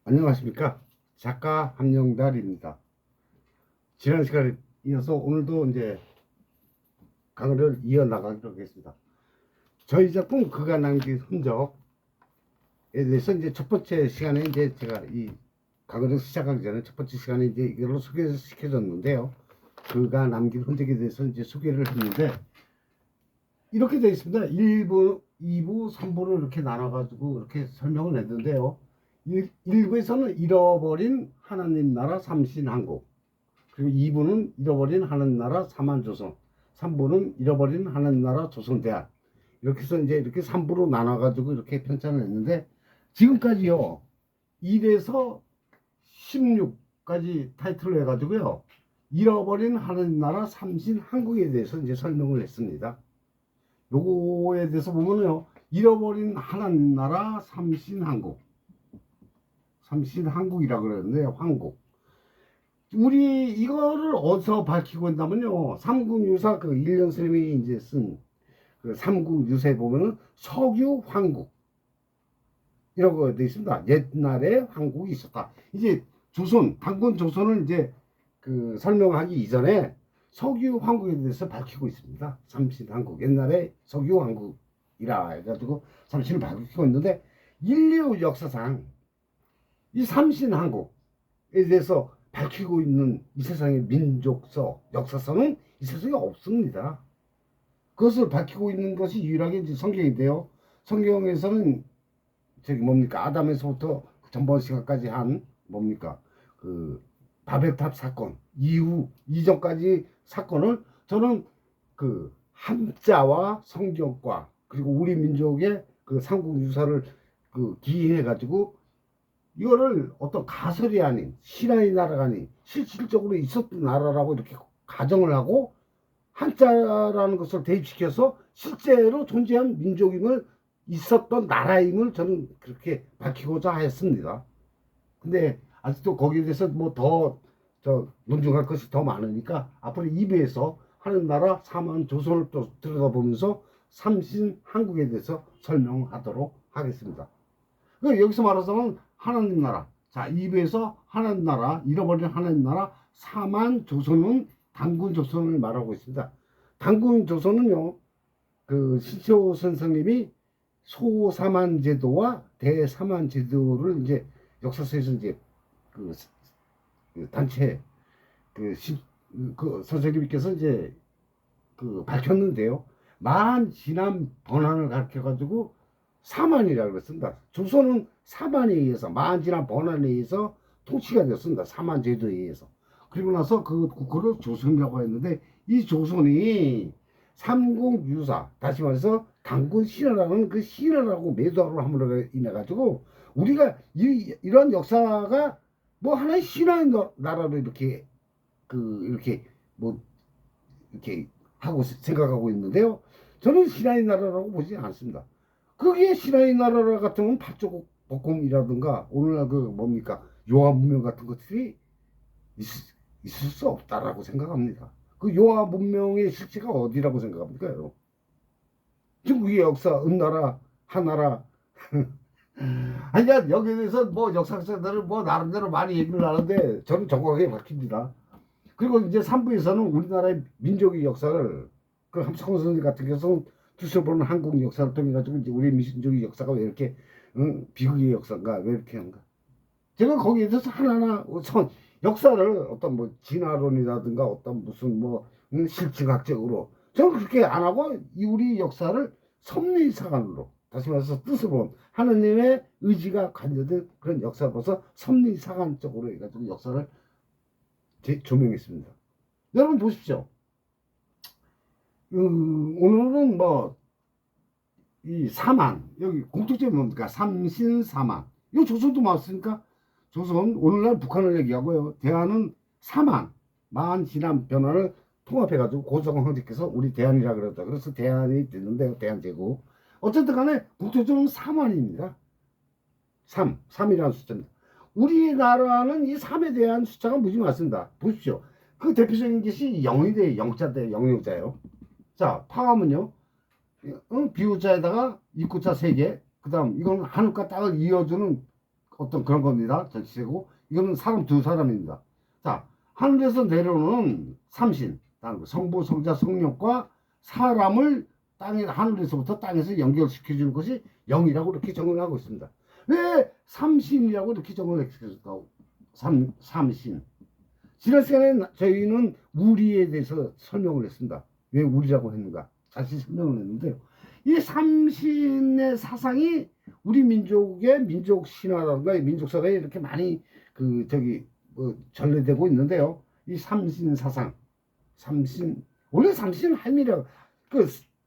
안녕하십니까. 작가 함영달입니다. 지난 시간에 이어서 오늘도 이제 강의를 이어나가도록 하겠습니다. 저희 작품 그가 남긴 흔적에 대해서 이제 첫 번째 시간에 이제 제가 이 강의를 시작하기 전에 첫 번째 시간에 이제 이걸로 소개를 시켜줬는데요. 그가 남긴 흔적에 대해서 이제 소개를 했는데 이렇게 되어 있습니다. 1부, 2부, 3부로 이렇게 나눠가지고 이렇게 설명을 했는데요. 1부에서는 잃어버린 하나님 나라 삼신한국, 그리고 2부는 잃어버린 하나님 나라 사만조선, 3부는 잃어버린 하나님 나라 조선대한, 이렇게 해서 이제 이렇게 3부로 나눠가지고 이렇게 편찬을 했는데, 지금까지요 1에서 16까지 타이틀로 해가지고요 잃어버린 하나님 나라 삼신한국에 대해서 이제 설명을 했습니다. 요거에 대해서 보면요, 잃어버린 하나님 나라 삼신한국, 삼신한국이라 그러는데요. 한국. 우리 이거를 어디서 밝히고 있냐면요, 삼국유사 그 일련 선생님이 이제 쓴 그 삼국유사에 보면은 석유 황국 이라고 되어 있습니다. 옛날에 황국이 있었다. 이제 조선, 단군 조선을 이제 그 설명하기 이전에 석유 황국에 대해서 밝히고 있습니다. 삼신한국, 옛날에 석유 황국이라 해가지고 삼신을 밝히고 있는데, 인류 역사상 이 삼신한국에 대해서 밝히고 있는 이 세상의 민족서, 역사서는 이 세상에 없습니다. 그것을 밝히고 있는 것이 유일하게 이제 성경인데요. 성경에서는 저기 뭡니까, 아담에서부터 전번 시간까지 한 뭡니까 그 바벨탑 사건 이후 이전까지 사건을 저는 그 한자와 성경과 그리고 우리 민족의 그 삼국유사를 그 기인해 가지고 이거를 어떤 가설이 아닌 신화의 나라가 아닌 실질적으로 있었던 나라라고 이렇게 가정을 하고 한자라는 것을 대입시켜서 실제로 존재한 민족임을, 있었던 나라임을 저는 그렇게 밝히고자 했습니다. 근데 아직도 거기에 대해서 뭐 더 논증할 것이 더 많으니까 앞으로 2부에서 하늘나라 사만 조선을 또 들여다보면서 삼신한국에 대해서 설명하도록 하겠습니다. 여기서 말하자면 하나님 나라, 자 2부에서 하나님 나라, 잃어버린 하나님 나라 사만 조선은 단군 조선을 말하고 있습니다. 단군 조선은요, 그 신채호 선생님이 소사만 제도와 대사만 제도를 이제 역사서에서 이제 그 단체 그 선생님께서 이제 그 밝혔는데요. 만 지난 번환을 가르쳐 가지고 사만이라고 그랬습니다. 조선은 사만에 의해서, 만 지난 번환에 의해서 통치가 되었습니다. 사만 제도에 의해서. 그리고 나서 그 국호를 조선이라고 했는데, 이 조선이 삼국유사, 다시 말해서 단군 신화라는 그 신화라고 매도를 함으로 인해 가지고 우리가 이런 역사가 뭐 하나의 신화의 나라로 이렇게 이렇게 뭐 이렇게 하고 생각하고 있는데요. 저는 신화의 나라라고 보지 않습니다. 그게 신화의 나라 같으면 팔조국 복음이라든가 오늘날 그 뭡니까 요하 문명 같은 것들이 있을 수 없다라고 생각합니다. 그 요하 문명의 실체가 어디라고 생각합니까, 여러분? 중국의 역사, 은나라, 한나라. 아니, 여기에 대해서 뭐 역사학자들은 뭐 나름대로 많이 얘기를 하는데 저는 정확하게 밝힙니다. 그리고 이제 3부에서는 우리나라의 민족의 역사를 그 함석헌 선생 같은 경우는 주셔보는 한국 역사를 통해 가지고 이제 우리 민족의 역사가 왜 이렇게 비극의 역사인가, 왜 이렇게 한가. 제가 거기에 대해서 하나하나 역사를 어떤 뭐 진화론이라든가 어떤 무슨 뭐 실증학적으로 저는 그렇게 안 하고 이 우리 역사를 섭리사관으로, 다시 말해서 뜻으로 하느님의 의지가 관여된 그런 역사로서 섭리사관적으로 해가지고 역사를 조명했습니다. 여러분 보십시오. 오늘은 뭐 이 사만, 여기 공통점이 뭡니까? 삼신사만. 이거 조선도 맞습니까? 조선, 오늘날 북한을 얘기하고요. 대한은 사만, 만 지난 변화를 통합해가지고 고성원 황제께서 우리 대한이라 그랬다. 그래서 대한이 됐는데 대한제국. 어쨌든 간에 국토적으로는 3만입니다. 3이라는 숫자입니다. 우리나라는 이 3에 대한 숫자가 무지 많습니다. 보십시오. 그 대표적인 것이 0이 돼요. 0자대, 0자예요. 자, 파함은요, 비우자에다가 입구자 3개, 그 다음 이건 하늘과 땅을 이어주는 어떤 그런 겁니다. 정치제고 이거는 사람 두 사람입니다. 자, 하늘에서 내려오는 삼신, 성부, 성자, 성령과 사람을 땅에 하늘에서부터 땅에서 연결시켜 주는 것이 영이라고 이렇게 정을 하고 있습니다. 왜 삼신이라고 이렇게 정을 했을까? 삼신. 지난 시간에 저희는 우리에 대해서 설명을 했습니다. 왜 우리라고 했는가? 다시 설명을 했는데요. 이 삼신의 사상이 우리 민족의 민족 신화라든가 민족사에 이렇게 많이 전래되고 있는데요. 이 삼신 사상, 원래 삼신 할미라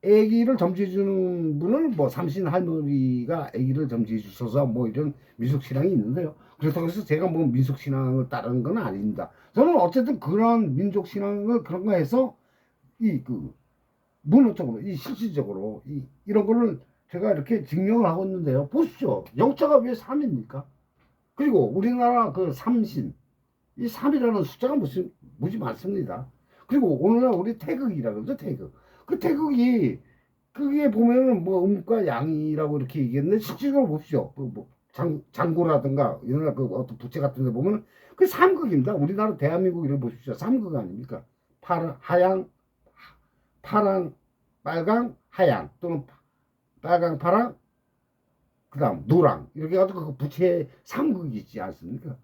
아기를 점지해 주는 분을 뭐 삼신 할머니가 아기를 점지해 주셔서 뭐 이런 민속 신앙이 있는데요. 그렇다고 해서 제가 뭐 민속 신앙을 따르는 건 아닙니다. 저는 어쨌든 그런 민족 신앙을 그런 거 해서 문화적으로 실질적으로 이런 거를 제가 이렇게 증명을 하고 있는데요. 보십시오. 영자가 왜 3입니까? 그리고 우리나라 그 삼신, 이 3이라는 숫자가 무지 많습니다. 그리고 오늘날 우리 태극이라 그러죠, 태극. 그 태극이, 그게 보면은 뭐 음과 양이라고 이렇게 얘기했는데, 실질적으로 보십시오. 장고라든가, 옛날 어떤 부채 같은 데 보면, 그 삼극입니다. 우리나라 대한민국 이름 보십시오. 삼극 아닙니까? 파랑, 빨강, 하양, 또는 빨강, 파랑, 그 다음 노랑, 이렇게 해가지고 그 부채 삼극이 있지 않습니까?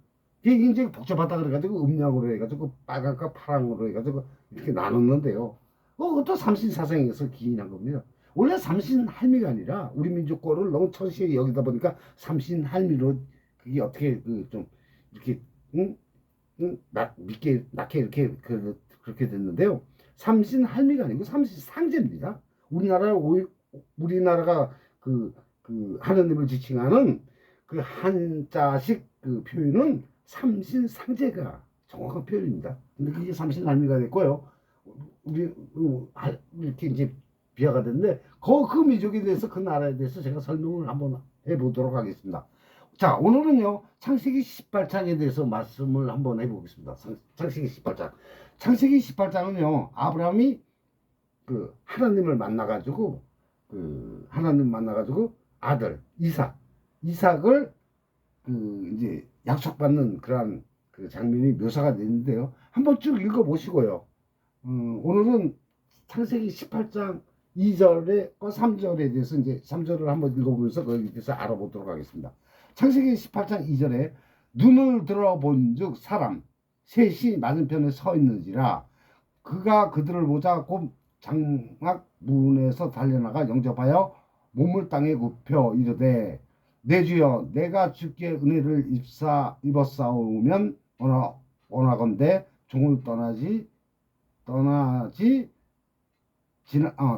이게 이제 복잡하다 그래가지고 음양으로 해가지고 빨강과 파랑으로 해가지고 이렇게 나눴는데요. 그것도 삼신사상에서 기인한 겁니다. 원래 삼신할미가 아니라 우리 민족 거를 너무 천시하게 여기다 보니까 삼신할미로 그게 어떻게 좀 이렇게 믿게 낳게 이렇게 그렇게 됐는데요. 삼신할미가 아니고 삼신상제입니다. 우리나라가 하느님을 지칭하는 그 한자식 그 표현은 삼신상제가 정확한 표현입니다. 근데 그게 삼신할미가 됐고요. 우리 이렇게 이제 비하가 됐는데 그 민족에 대해서 그 나라에 대해서 제가 설명을 한번 해보도록 하겠습니다. 자, 오늘은요 창세기 18장에 대해서 말씀을 한번 해보겠습니다. 창세기 18장. 창세기 18장은요 아브라함이 하나님을 만나가지고 하나님 만나가지고 아들 이삭을 이제 약속받는 그러한 장면이 묘사가 되는데요. 한번 쭉 읽어보시고요. 오늘은 창세기 18장 2절에 3절에 대해서 이제 3절을 한번 읽어보면서 거기에 대해서 알아보도록 하겠습니다. 창세기 18장 2절에 눈을 들어본 즉 사람 셋이 맞은편에 서 있는지라 그가 그들을 보자 곧 장막 문에서 달려나가 영접하여 몸을 땅에 굽혀 이르되 내 주여 내가 주께 은혜를 입었사오면 원하건대 종을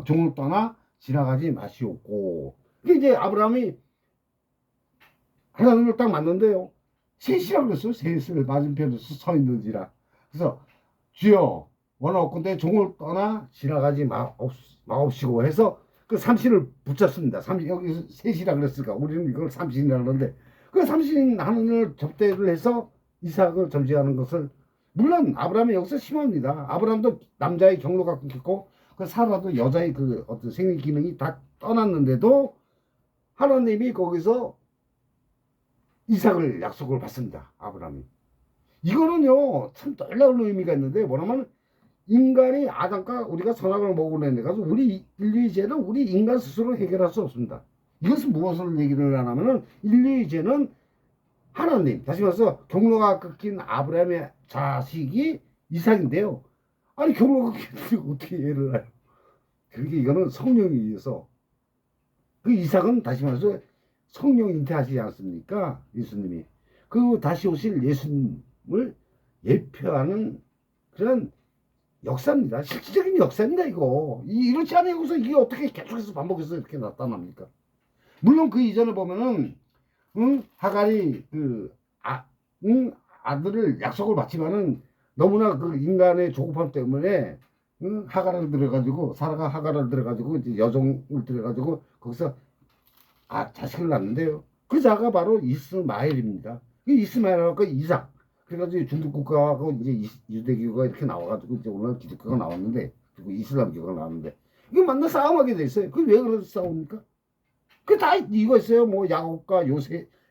종을 떠나 지나가지 마시옵고. 이게 이제 아브라함이 하나님을 딱 만났는데요. 셋이라고 그랬어요. 셋을 맞은편에서 서 있는지라. 그래서 주여 원하건대 종을 떠나 지나가지 마옵시고 해서 그 삼신을 붙였습니다. 여기서 셋이라 그랬으니까 우리는 이걸 삼신이라 그러는데 그 삼신 하나님을 접대를 해서 이삭을 점지하는 것을 물론 아브라함이 여기서 심합니다. 아브라함도 남자의 경로가 끊겼고 그 사라도 여자의 어떤 생리 기능이 다 떠났는데도 하나님이 거기서 이삭을 약속을 받습니다. 아브라함이. 이거는요 참 놀라운 의미가 있는데 뭐냐면 인간이 아담과 우리가 선악을 먹어낸 데 가서 우리 인류의 죄는 우리 인간 스스로 해결할 수 없습니다. 이것은 무엇을 얘기를 하냐면은 인류의 죄는 하나님, 다시 말해서 경로가 끊긴 아브라함의 자식이 이삭인데요. 아니 경로가 끊기는데 어떻게 해를 해요? 그러니까 이거는 성령에 의해서 그 이삭은 다시 말해서 성령 잉태하시지 않습니까? 예수님이 다시 오실 예수님을 예표하는 그런 역사입니다. 실질적인 역사입니다. 이렇지 않아서 이게 어떻게 계속해서 반복해서 이렇게 나타납니까? 물론 그 이전에 보면은 하갈이 아들을 약속을 받지만은 너무나 인간의 조급함 때문에 하갈을 들여가지고 사라가 하갈을 들여가지고 이제 여종을 들여가지고 거기서 자식을 낳는데요. 그 자가 바로 이스마엘입니다. 이스마엘하고 이삭. 그래가지고 중국 국가하고 이제 유대교가 이렇게 나와가지고 이제 오늘 기독교가 나왔는데 그리고 이슬람교가 나왔는데 이거 만나 싸움하게 돼 있어요. 그 왜 그래서 싸웁니까? 그 다 이거 있어요. 뭐 야곱과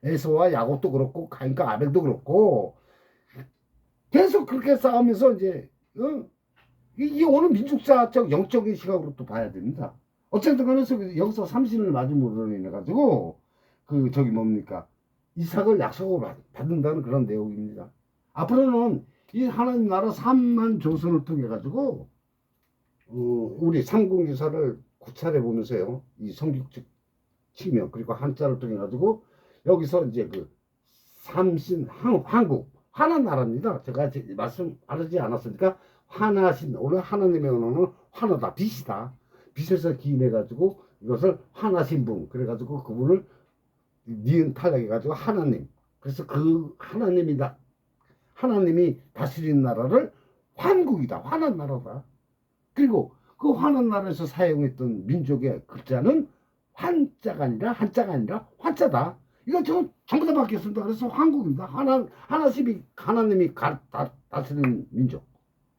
에서와 야곱도 그렇고 가인과 아벨도 그렇고 계속 그렇게 싸우면서 이제 이게 오는 민족사적 영적인 시각으로 또 봐야 됩니다. 어쨌든 간에 여기서 삼신을 맞음으로 인해 가지고 그 저기 뭡니까 이삭을 약속을 받는다는 그런 내용입니다. 앞으로는 이 하나님 나라 3만 조선을 통해 가지고 우리 삼국유사를 구찰해 보면서요 이 성경적 측면 그리고 한자를 통해 가지고 여기서 이제 그 삼신 한국 하나 나라입니다. 제가 말씀하지 않았습니까? 화나신 오늘 하나님의 언어는 화나다 빛이다. 빛에서 기인해 가지고 이것을 화나신 분 그래 가지고 그분을 니은 탈락해 가지고 하나님. 그래서 그 하나님이다. 하나님이 다스리는 나라를 환국이다. 화난 나라다. 그리고 그 화난 나라에서 사용했던 민족의 글자는 한자가 아니라 화자다. 이거 전부 다 바뀌었습니다. 그래서 한국입니다. 하나님이 다스리는 민족.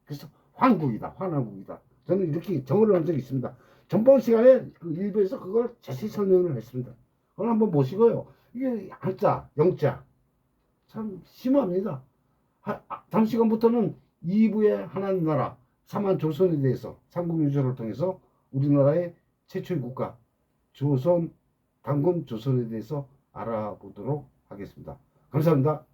그래서 황국이다. 환한국이다. 저는 이렇게 정의를 한 적이 있습니다. 전번 시간에 그 일부에서 그걸 자세히 설명을 했습니다. 그걸 한번 보시고요. 이게 한자, 영자 참 심합니다. 다음 시간부터는 2부의 하나님 나라, 사만 조선에 대해서 삼국유조를 통해서 우리나라의 최초의 국가 조선, 당군 조선에 대해서 알아보도록 하겠습니다. 감사합니다.